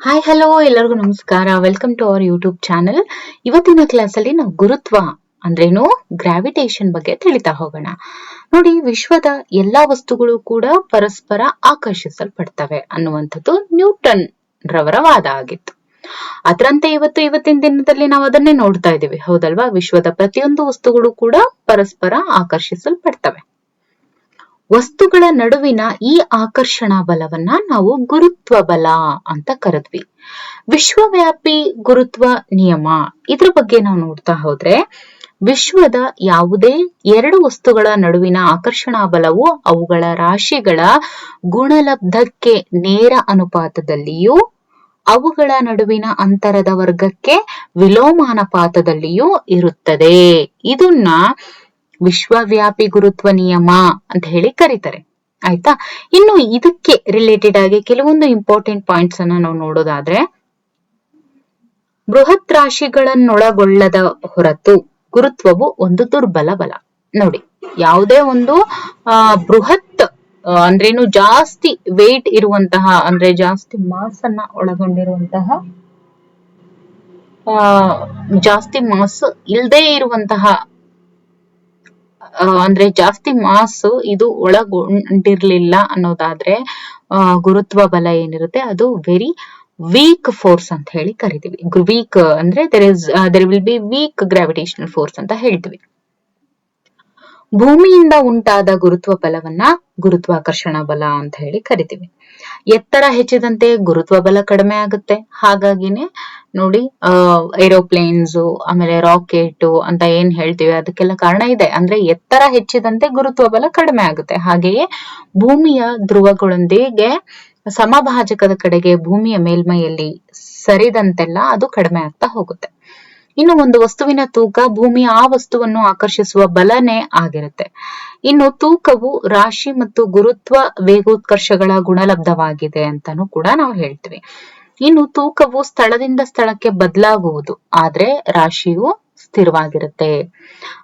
Hi hello ಎಲ್ಲರಿಗೂ ನಮಸ್ಕಾರ. Welcome to our YouTube channel. ಇವತ್ತಿನ ಕ್ಲಾಸಲ್ಲಿ ನಾವು ಗುರುತ್ವ ಅಂದ್ರೇನು, ಗ್ರಾವಿಟೇಷನ್ ಬಗ್ಗೆ ತಿಳಿತಾ ಹೋಗೋಣ. ನೋಡಿ, ವಿಶ್ವದ ಎಲ್ಲಾ ವಸ್ತುಗಳು ಕೂಡ ಪರಸ್ಪರ ಆಕರ್ಷಿಸಲ್ಪಡ್ತವೆ ಅನ್ನುವಂಥದ್ದು ನ್ಯೂಟನ್ ರವರ ವಾದ ಆಗಿತ್ತು. ಅದರಂತೆ ಇವತ್ತಿನ ದಿನದಲ್ಲಿ ನಾವು ಅದನ್ನೇ ನೋಡ್ತಾ ಇದ್ದೀವಿ, ಹೌದಲ್ವಾ? ವಿಶ್ವದ ಪ್ರತಿಯೊಂದು ವಸ್ತುಗಳು ಕೂಡ ಪರಸ್ಪರ ಆಕರ್ಷಿಸಲ್ಪಡ್ತವೆ. ವಸ್ತುಗಳ ನಡುವಿನ ಈ ಆಕರ್ಷಣಾ ಬಲವನ್ನ ನಾವು ಗುರುತ್ವ ಬಲ ಅಂತ ಕರೆದ್ವಿ. ವಿಶ್ವವ್ಯಾಪಿ ಗುರುತ್ವ ನಿಯಮ, ಇದ್ರ ಬಗ್ಗೆ ನಾವು ನೋಡ್ತಾ ಹೋದ್ರೆ, ವಿಶ್ವದ ಯಾವುದೇ ಎರಡು ವಸ್ತುಗಳ ನಡುವಿನ ಆಕರ್ಷಣಾ ಬಲವು ಅವುಗಳ ರಾಶಿಗಳ ಗುಣಲಬ್ಧಕ್ಕೆ ನೇರ ಅನುಪಾತದಲ್ಲಿಯೂ ಅವುಗಳ ನಡುವಿನ ಅಂತರದ ವರ್ಗಕ್ಕೆ ವಿಲೋಮಾನುಪಾತದಲ್ಲಿಯೂ ಇರುತ್ತದೆ. ಇದನ್ನ ವಿಶ್ವವ್ಯಾಪಿ ಗುರುತ್ವ ನಿಯಮ ಅಂತ ಹೇಳಿ ಕರೀತಾರೆ. ಆಯ್ತಾ? ಇನ್ನು ಇದಕ್ಕೆ ರಿಲೇಟೆಡ್ ಆಗಿ ಕೆಲವೊಂದು ಇಂಪಾರ್ಟೆಂಟ್ ಪಾಯಿಂಟ್ಸ್ ಅನ್ನ ನಾವು ನೋಡೋದಾದ್ರೆ, ಬೃಹತ್ ರಾಶಿಗಳನ್ನೊಳಗೊಳ್ಳದ ಹೊರತು ಗುರುತ್ವವು ಒಂದು ದುರ್ಬಲ ಬಲ. ನೋಡಿ, ಯಾವುದೇ ಒಂದು ಬೃಹತ್ ಅಂದ್ರೇನು, ಜಾಸ್ತಿ ವೇಟ್ ಇರುವಂತಹ, ಅಂದ್ರೆ ಜಾಸ್ತಿ ಮಾಸ್ ಅನ್ನ ಒಳಗೊಂಡಿರುವಂತಹ, ಜಾಸ್ತಿ ಮಾಸ್ ಇಲ್ಲದೆ ಇರುವಂತಹ, ಅಂದ್ರೆ ಜಾಸ್ತಿ ಮಾಸ್ ಇದು ಒಳಗೊಂಡಿರ್ಲಿಲ್ಲ ಅನ್ನೋದಾದ್ರೆ ಗುರುತ್ವ ಬಲ ಏನಿರುತ್ತೆ ಅದು ವೆರಿ ವೀಕ್ ಫೋರ್ಸ್ ಅಂತ ಹೇಳಿ ಕರಿತೀವಿ. ವೀಕ್ ಅಂದ್ರೆ there will be weak gravitational force ಅಂತ ಹೇಳ್ತೀವಿ. ಭೂಮಿಯಿಂದ ಉಂಟಾದ ಗುರುತ್ವ ಬಲವನ್ನ ಗುರುತ್ವಾಕರ್ಷಣ ಬಲ ಅಂತ ಹೇಳಿ ಕರಿತೀವಿ. ಎತ್ತರ ಹೆಚ್ಚಿದಂತೆ ಗುರುತ್ವ ಬಲ ಕಡಿಮೆ ಆಗುತ್ತೆ. ಹಾಗಾಗಿನೇ ನೋಡಿ, ಏರೋಪ್ಲೇನ್ಸ್ ಆಮೇಲೆ ರಾಕೆಟ್ ಅಂತ ಏನ್ ಹೇಳ್ತೀವಿ ಅದಕ್ಕೆಲ್ಲ ಕಾರಣ ಇದೆ. ಅಂದ್ರೆ ಎತ್ತರ ಹೆಚ್ಚಿದಂತೆ ಗುರುತ್ವ ಬಲ ಕಡಿಮೆ ಆಗುತ್ತೆ. ಹಾಗೆಯೇ ಭೂಮಿಯ ಧ್ರುವಗಳೊಂದಿಗೆ ಸಮಭಾಜಕದ ಕಡೆಗೆ ಭೂಮಿಯ ಮೇಲ್ಮೈಯಲ್ಲಿ ಸರಿದಂತೆಲ್ಲ ಅದು ಕಡಿಮೆ ಆಗ್ತಾ ಹೋಗುತ್ತೆ. ಇನ್ನು ಒಂದು ವಸ್ತುವಿನ ತೂಕ ಭೂಮಿಯ ಆ ವಸ್ತುವನ್ನು ಆಕರ್ಷಿಸುವ ಬಲನೇ ಆಗಿರುತ್ತೆ. ಇನ್ನು ತೂಕವು ರಾಶಿ ಮತ್ತು ಗುರುತ್ವ ವೇಗೋತ್ಕರ್ಷಗಳ ಗುಣಲಬ್ಧವಾಗಿದೆ ಅಂತಾನು ಕೂಡ ನಾವು ಹೇಳ್ತೀವಿ. ಇನ್ನು ತೂಕವು ಸ್ಥಳದಿಂದ ಸ್ಥಳಕ್ಕೆ ಬದಲಾಗುವುದು, ಆದ್ರೆ ರಾಶಿಯು ಸ್ಥಿರವಾಗಿರುತ್ತೆ.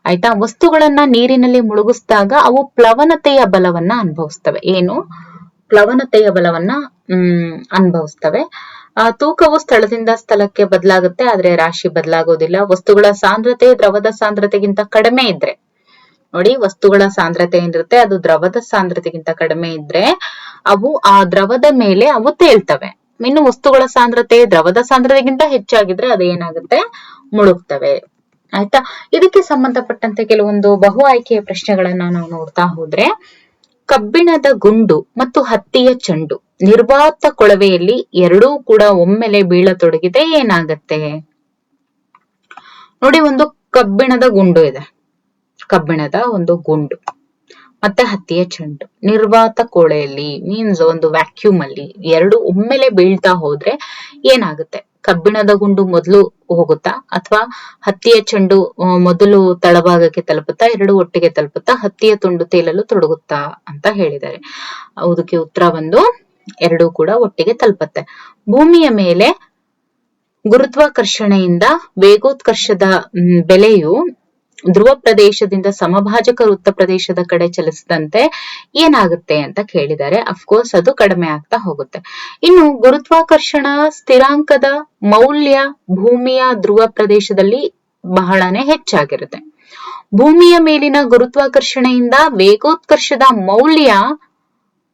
ಆಯ್ತಾ? ವಸ್ತುಗಳನ್ನ ನೀರಿನಲ್ಲಿ ಮುಳುಗಿಸಿದಾಗ ಅವು ಪ್ಲವನತೆಯ ಬಲವನ್ನ ಅನುಭವಿಸ್ತವೆ. ಏನು? ಪ್ಲವನತೆಯ ಬಲವನ್ನ ಅನುಭವಿಸ್ತವೆ. ತೂಕವು ಸ್ಥಳದಿಂದ ಸ್ಥಳಕ್ಕೆ ಬದಲಾಗುತ್ತೆ, ಆದ್ರೆ ರಾಶಿ ಬದಲಾಗೋದಿಲ್ಲ. ವಸ್ತುಗಳ ಸಾಂದ್ರತೆ ದ್ರವದ ಸಾಂದ್ರತೆಗಿಂತ ಕಡಿಮೆ ಇದ್ರೆ, ನೋಡಿ, ವಸ್ತುಗಳ ಸಾಂದ್ರತೆ ಏನಿರುತ್ತೆ ಅದು ದ್ರವದ ಸಾಂದ್ರತೆಗಿಂತ ಕಡಿಮೆ ಇದ್ರೆ ಅವು ಆ ದ್ರವದ ಮೇಲೆ ಅವು ತೇಲ್ತವೆ. ಇನ್ನು ವಸ್ತುಗಳ ಸಾಂದ್ರತೆ ದ್ರವದ ಸಾಂದ್ರತೆಗಿಂತ ಹೆಚ್ಚಾಗಿದ್ರೆ ಅದೇನಾಗುತ್ತೆ, ಮುಳುಗ್ತವೆ. ಆಯ್ತಾ? ಇದಕ್ಕೆ ಸಂಬಂಧಪಟ್ಟಂತೆ ಕೆಲವೊಂದು ಬಹು ಆಯ್ಕೆಯ ಪ್ರಶ್ನೆಗಳನ್ನ ನಾವು ನೋಡ್ತಾ ಹೋದ್ರೆ, ಕಬ್ಬಿಣದ ಗುಂಡು ಮತ್ತು ಹತ್ತಿಯ ಚೆಂಡು ನಿರ್ವಾತ ಕೊಳವೆಯಲ್ಲಿ ಎರಡೂ ಕೂಡ ಒಮ್ಮೆಲೆ ಬೀಳತೊಡಗಿದೆ, ಏನಾಗತ್ತೆ? ನೋಡಿ, ಒಂದು ಕಬ್ಬಿಣದ ಗುಂಡು ಇದೆ, ಕಬ್ಬಿಣದ ಒಂದು ಗುಂಡು ಮತ್ತೆ ಹತ್ತಿಯ ಚೆಂಡು ನಿರ್ವಾತ ಕೊಳೆಯಲ್ಲಿ, ಮೀನ್ಸ್ ಒಂದು ವ್ಯಾಕ್ಯೂಮ್ ಅಲ್ಲಿ ಎರಡು ಒಮ್ಮೆಲೆ ಬೀಳ್ತಾ ಹೋದ್ರೆ ಏನಾಗುತ್ತೆ? ಕಬ್ಬಿಣದ ಗುಂಡು ಮೊದಲು ಹೋಗುತ್ತಾ ಅಥವಾ ಹತ್ತಿಯ ಚೆಂಡು ಮೊದಲು ತಳಭಾಗಕ್ಕೆ ತಲುಪುತ್ತಾ? ಎರಡು ಒಟ್ಟಿಗೆ ತಲುಪುತ್ತಾ? ಹತ್ತಿಯ ತುಂಡು ತೇಲಲು ತೊಡಗುತ್ತಾ ಅಂತ ಹೇಳಿದ್ದಾರೆ. ಅದಕ್ಕೆ ಉತ್ತರ ಬಂದು ಎರಡೂ ಕೂಡ ಒಟ್ಟಿಗೆ ತಲುಪುತ್ತೆ. ಭೂಮಿಯ ಮೇಲೆ ಗುರುತ್ವಾಕರ್ಷಣೆಯಿಂದ ವೇಗೋತ್ಕರ್ಷದ ಬೆಲೆಯು ಧ್ರುವ ಪ್ರದೇಶದಿಂದ ಸಮಭಾಜಕ ವೃತ್ತ ಪ್ರದೇಶದ ಕಡೆ ಚಲಿಸಿದಂತೆ ಏನಾಗುತ್ತೆ ಅಂತ ಕೇಳಿದ್ದಾರೆ. ಅಫ್ಕೋರ್ಸ್ ಅದು ಕಡಿಮೆ ಆಗ್ತಾ ಹೋಗುತ್ತೆ. ಇನ್ನು ಗುರುತ್ವಾಕರ್ಷಣ ಸ್ಥಿರಾಂಕದ ಮೌಲ್ಯ ಭೂಮಿಯ ಧ್ರುವ ಪ್ರದೇಶದಲ್ಲಿ ಬಹಳನೇ ಹೆಚ್ಚಾಗಿರುತ್ತೆ. ಭೂಮಿಯ ಮೇಲಿನ ಗುರುತ್ವಾಕರ್ಷಣೆಯಿಂದ ವೇಗೋತ್ಕರ್ಷದ ಮೌಲ್ಯ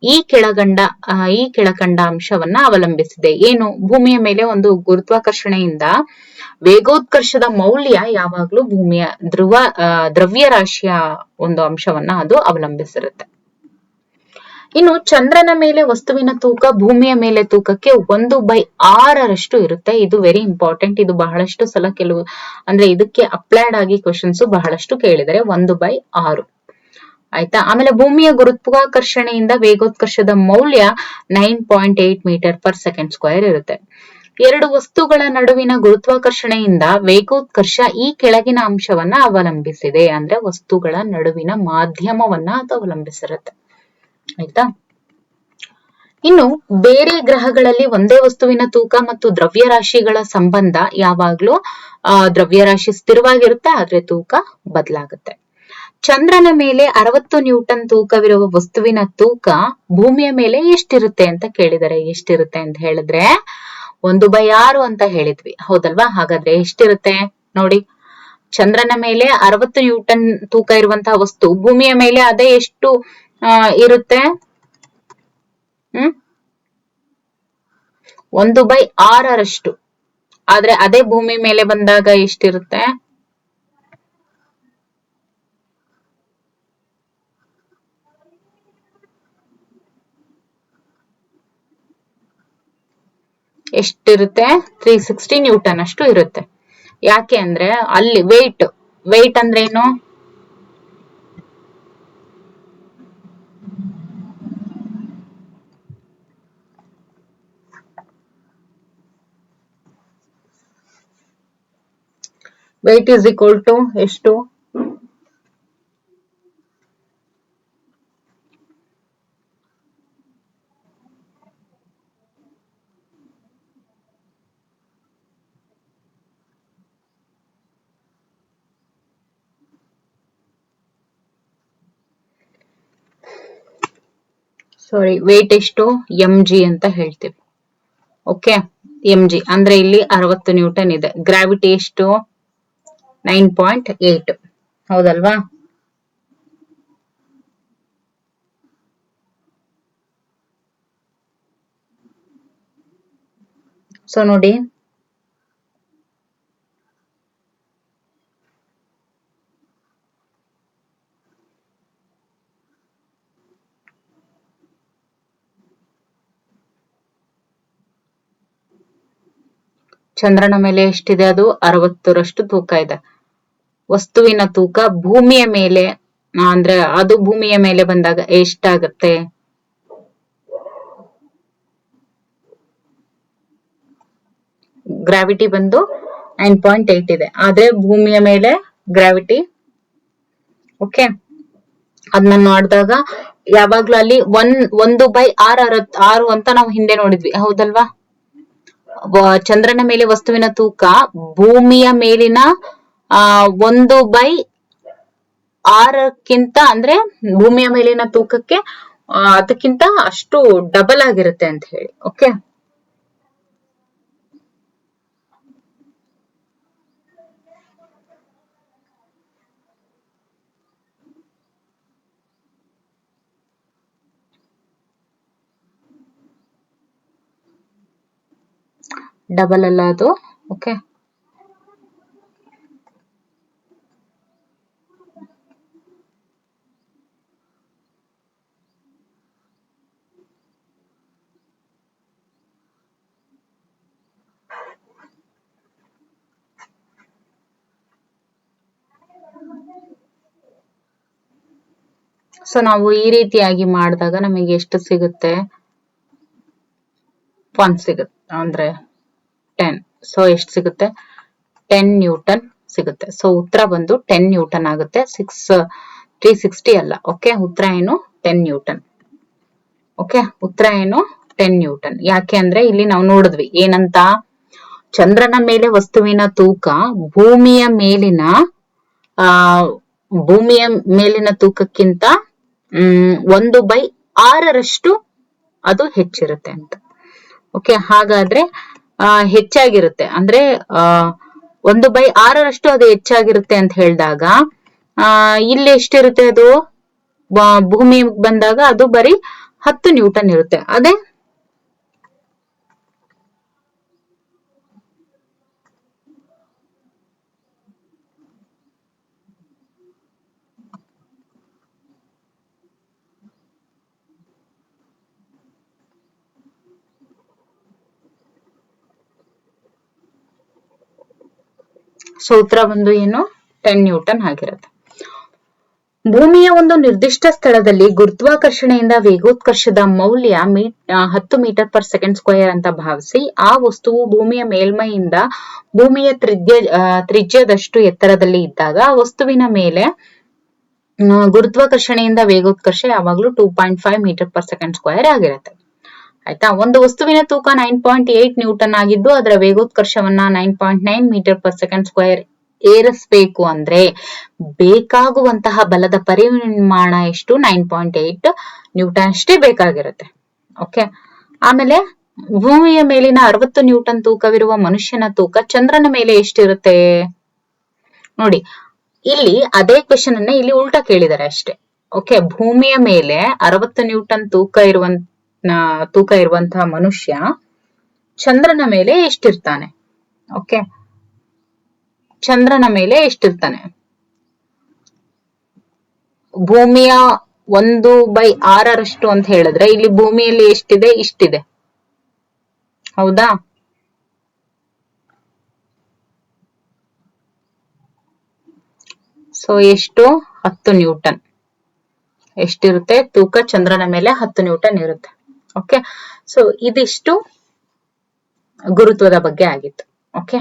ಈ ಕೆಳಕಂಡ ಅಂಶವನ್ನ ಅವಲಂಬಿಸಿದೆ. ಏನು? ಭೂಮಿಯ ಮೇಲೆ ಒಂದು ಗುರುತ್ವಾಕರ್ಷಣೆಯಿಂದ ವೇಗೋತ್ಕರ್ಷದ ಮೌಲ್ಯ ಯಾವಾಗ್ಲೂ ಭೂಮಿಯ ದ್ರವ್ಯ ರಾಶಿಯ ಒಂದು ಅಂಶವನ್ನ ಅದು ಅವಲಂಬಿಸಿರುತ್ತೆ. ಇನ್ನು ಚಂದ್ರನ ಮೇಲೆ ವಸ್ತುವಿನ ತೂಕ ಭೂಮಿಯ ಮೇಲೆ ತೂಕಕ್ಕೆ 1/6 ಇರುತ್ತೆ. ಇದು ವೆರಿ ಇಂಪಾರ್ಟೆಂಟ್. ಇದು ಬಹಳಷ್ಟು ಸಲ ಅಂದ್ರೆ ಇದಕ್ಕೆ ಅಪ್ಲೈಡ್ ಆಗಿ ಕ್ವಶನ್ಸ್ ಬಹಳಷ್ಟು ಕೇಳಿದರೆ 1/6. ಆಯ್ತಾ? ಆಮೇಲೆ ಭೂಮಿಯ ಗುರುತ್ವಾಕರ್ಷಣೆಯಿಂದ ವೇಗೋತ್ಕರ್ಷದ ಮೌಲ್ಯ 9.8 ಮೀಟರ್ ಪರ್ ಸೆಕೆಂಡ್ ಸ್ಕ್ವೇರ್ ಇರುತ್ತೆ. ಎರಡು ವಸ್ತುಗಳ ನಡುವಿನ ಗುರುತ್ವಾಕರ್ಷಣೆಯಿಂದ ವೇಗೋತ್ಕರ್ಷ ಈ ಕೆಳಗಿನ ಅಂಶವನ್ನ ಅವಲಂಬಿಸಿದೆ. ಅಂದ್ರೆ ವಸ್ತುಗಳ ನಡುವಿನ ಮಾಧ್ಯಮವನ್ನ ಅದು ಅವಲಂಬಿಸಿರುತ್ತೆ. ಆಯ್ತಾ? ಇನ್ನು ಬೇರೆ ಗ್ರಹಗಳಲ್ಲಿ ಒಂದೇ ವಸ್ತುವಿನ ತೂಕ ಮತ್ತು ದ್ರವ್ಯರಾಶಿಗಳ ಸಂಬಂಧ ಯಾವಾಗ್ಲೂ ದ್ರವ್ಯರಾಶಿ ಸ್ಥಿರವಾಗಿರುತ್ತೆ, ಆದ್ರೆ ತೂಕ ಬದಲಾಗುತ್ತೆ. ಚಂದ್ರನ ಮೇಲೆ 60 ನ್ಯೂಟನ್ ತೂಕವಿರುವ ವಸ್ತುವಿನ ತೂಕ ಭೂಮಿಯ ಮೇಲೆ ಎಷ್ಟಿರುತ್ತೆ ಅಂತ ಕೇಳಿದರೆ, ಎಷ್ಟಿರುತ್ತೆ ಅಂತ ಹೇಳಿದ್ರೆ 1/6 ಅಂತ ಹೇಳಿದ್ವಿ, ಹೌದಲ್ವಾ? ಹಾಗಾದ್ರೆ ಎಷ್ಟಿರುತ್ತೆ ನೋಡಿ. ಚಂದ್ರನ ಮೇಲೆ 60 ನ್ಯೂಟನ್ ತೂಕ ಇರುವಂತಹ ವಸ್ತು ಭೂಮಿಯ ಮೇಲೆ ಅದೇ ಎಷ್ಟು ಇರುತ್ತೆ? 1/6 ಆದ್ರೆ ಅದೇ ಭೂಮಿ ಮೇಲೆ ಬಂದಾಗ ಎಷ್ಟಿರುತ್ತೆ? ಎಷ್ಟಿರುತ್ತೆ? 360 ನ್ಯೂಟನ್ ಅಷ್ಟು ಇರುತ್ತೆ. ಯಾಕೆ ಅಂದ್ರೆ ಅಲ್ಲಿ ವೆಯ್ಟ್ ಅಂದ್ರೆ ಏನು? ವೆಯ್ಟ್ ಇಸ್ ಈಕ್ವಲ್ ಟು ಎಷ್ಟು? ಸಾರಿ, ವೆಯ್ಟ್ ಎಷ್ಟು? mg ಅಂತ ಹೇಳ್ತೀವಿ. ಓಕೆ, mg ಅಂದ್ರೆ ಇಲ್ಲಿ 60 ನ್ಯೂಟನ್ ಇದೆ. ಗ್ರಾವಿಟಿ ಎಷ್ಟು? 9.8, ಹೌದಲ್ವಾ? ಸೊ ನೋಡಿ, ಚಂದ್ರನ ಮೇಲೆ ಎಷ್ಟಿದೆ? ಅದು 60ರಷ್ಟು ತೂಕ ಇದೆ. ವಸ್ತುವಿನ ತೂಕ ಭೂಮಿಯ ಮೇಲೆ ಅಂದ್ರೆ ಅದು ಭೂಮಿಯ ಮೇಲೆ ಬಂದಾಗ ಎಷ್ಟಾಗತ್ತೆ? ಗ್ರಾವಿಟಿ ಬಂದು 9.8 ಇದೆ, ಆದ್ರೆ ಭೂಮಿಯ ಮೇಲೆ ಗ್ರಾವಿಟಿ, ಓಕೆ, ಅದನ್ನ ನೋಡಿದಾಗ ಯಾವಾಗ್ಲೂ ಅಲ್ಲಿ 1/6 ಅಂತ ನಾವು ಹಿಂದೆ ನೋಡಿದ್ವಿ, ಹೌದಲ್ವಾ? ಚಂದ್ರನ ಮೇಲೆ ವಸ್ತುವಿನ ತೂಕ ಭೂಮಿಯ ಮೇಲಿನ 1/6ಕ್ಕಿಂತ ಅಂದ್ರೆ ಭೂಮಿಯ ಮೇಲಿನ ತೂಕಕ್ಕೆ ಅದಕ್ಕಿಂತ ಅಷ್ಟು ಡಬಲ್ ಆಗಿರುತ್ತೆ ಅಂತ ಹೇಳಿ. ಓಕೆ, ಡಬಲ್ ಅಲ್ಲ ಅದು. ಓಕೆ, ಸೊ ನಾವು ಈ ರೀತಿಯಾಗಿ ಮಾಡಿದಾಗ ನಮಗೆ ಎಷ್ಟು ಸಿಗುತ್ತೆ? 1 ಸಿಗುತ್ತೆ, ಅಂದ್ರೆ 10. ಸೊ ಎಷ್ಟು ಸಿಗುತ್ತೆ? 10 ನ್ಯೂಟನ್ ಸಿಗುತ್ತೆ. ಸೊ ಉತ್ತರ ಬಂದು 10 ನ್ಯೂಟನ್ ಆಗುತ್ತೆ, 360 ಅಲ್ಲ. ಓಕೆ, ಉತ್ತರ ಏನು? 10 ನ್ಯೂಟನ್. ಓಕೆ, ಉತ್ತರ ಏನು? 10 ನ್ಯೂಟನ್. ಯಾಕೆ ಅಂದ್ರೆ ಇಲ್ಲಿ ನಾವು ನೋಡಿದ್ವಿ ಏನಂತ? ಚಂದ್ರನ ಮೇಲೆ ವಸ್ತುವಿನ ತೂಕ ಭೂಮಿಯ ಮೇಲಿನ ತೂಕಕ್ಕಿಂತ 1/6ರಷ್ಟು ಅದು ಹೆಚ್ಚಿರುತ್ತೆ ಅಂತ. ಓಕೆ, ಹಾಗಾದ್ರೆ ಹೆಚ್ಚಾಗಿರುತ್ತೆ ಅಂದ್ರೆ 1/6ರಷ್ಟು ಅದು ಹೆಚ್ಚಾಗಿರುತ್ತೆ ಅಂತ ಹೇಳಿದಾಗ ಇಲ್ಲಿ ಎಷ್ಟಿರುತ್ತೆ? ಅದು ಭೂಮಿ ಬಂದಾಗ ಅದು ಬರೀ 10 ನ್ಯೂಟನ್ ಇರುತ್ತೆ. ಅದೇ ಸೂತ್ರ ಬಂದು ಏನು? 10 ನ್ಯೂಟನ್ ಆಗಿರುತ್ತೆ. ಭೂಮಿಯ ಒಂದು ನಿರ್ದಿಷ್ಟ ಸ್ಥಳದಲ್ಲಿ ಗುರುತ್ವಾಕರ್ಷಣೆಯಿಂದ ವೇಗೋತ್ಕರ್ಷದ ಮೌಲ್ಯ 10 ಮೀಟರ್ ಪರ್ ಸೆಕೆಂಡ್ ಸ್ಕ್ವೇರ್ ಅಂತ ಭಾವಿಸಿ, ಆ ವಸ್ತುವು ಭೂಮಿಯ ಮೇಲ್ಮೈಯಿಂದ ಭೂಮಿಯ ತ್ರಿಜ್ಯದಷ್ಟು ಎತ್ತರದಲ್ಲಿ ಇದ್ದಾಗ ಆ ವಸ್ತುವಿನ ಮೇಲೆ ಗುರುತ್ವಾಕರ್ಷಣೆಯಿಂದ ವೇಗೋತ್ಕರ್ಷ ಯಾವಾಗ್ಲೂ 2.5 ಮೀಟರ್ ಪರ್ ಸೆಕೆಂಡ್ ಸ್ಕ್ವೇರ್ ಆಗಿರುತ್ತೆ. ಆಯ್ತಾ? ಒಂದು ವಸ್ತುವಿನ ತೂಕ 9.8 ನ್ಯೂಟನ್ ಆಗಿದ್ದು ಅದರ ವೇಗೋತ್ಕರ್ಷವನ್ನ 9.9 ಮೀಟರ್ ಪರ್ ಸೆಕೆಂಡ್ ಸ್ಕ್ವೇರ್ ಏರಿಸಬೇಕು ಅಂದ್ರೆ ಬೇಕಾಗುವಂತಹ ಬಲದ ಪರಿಮಾಣ ಎಷ್ಟು? 9.8 ನ್ಯೂಟನ್ ಅಷ್ಟೇ ಬೇಕಾಗಿರುತ್ತೆ. ಓಕೆ, ಆಮೇಲೆ ಭೂಮಿಯ ಮೇಲಿನ 60 ನ್ಯೂಟನ್ ತೂಕವಿರುವ ಮನುಷ್ಯನ ತೂಕ ಚಂದ್ರನ ಮೇಲೆ ಎಷ್ಟಿರುತ್ತೆ ನೋಡಿ. ಇಲ್ಲಿ ಅದೇ ಕ್ವೆಶನ್ ಅನ್ನ ಇಲ್ಲಿ ಉಲ್ಟಾ ಕೇಳಿದ್ದಾರೆ ಅಷ್ಟೇ. ಓಕೆ, ಭೂಮಿಯ ಮೇಲೆ 60 ನ್ಯೂಟನ್ ತೂಕ ಇರುವಂತಹ ಮನುಷ್ಯ ಚಂದ್ರನ ಮೇಲೆ ಎಷ್ಟಿರ್ತಾನೆ. ಓಕೆ, ಚಂದ್ರನ ಮೇಲೆ ಎಷ್ಟಿರ್ತಾನೆ. ಭೂಮಿಯ 1/6 ಅಂತ ಹೇಳಿದ್ರೆ ಇಲ್ಲಿ ಭೂಮಿಯಲ್ಲಿ ಎಷ್ಟಿದೆ, ಇಷ್ಟಿದೆ. ಹೌದಾ? ಸೊ ಎಷ್ಟು? 10 ನ್ಯೂಟನ್ ಎಷ್ಟಿರುತ್ತೆ ತೂಕ ಚಂದ್ರನ ಮೇಲೆ? 10 ನ್ಯೂಟನ್ ಇರುತ್ತೆ. ಓಕೆ, ಸೊ ಇದಿಷ್ಟು ಗುರುತ್ವದ ಬಗ್ಗೆ ಆಗಿತ್ತು. ಓಕೆ.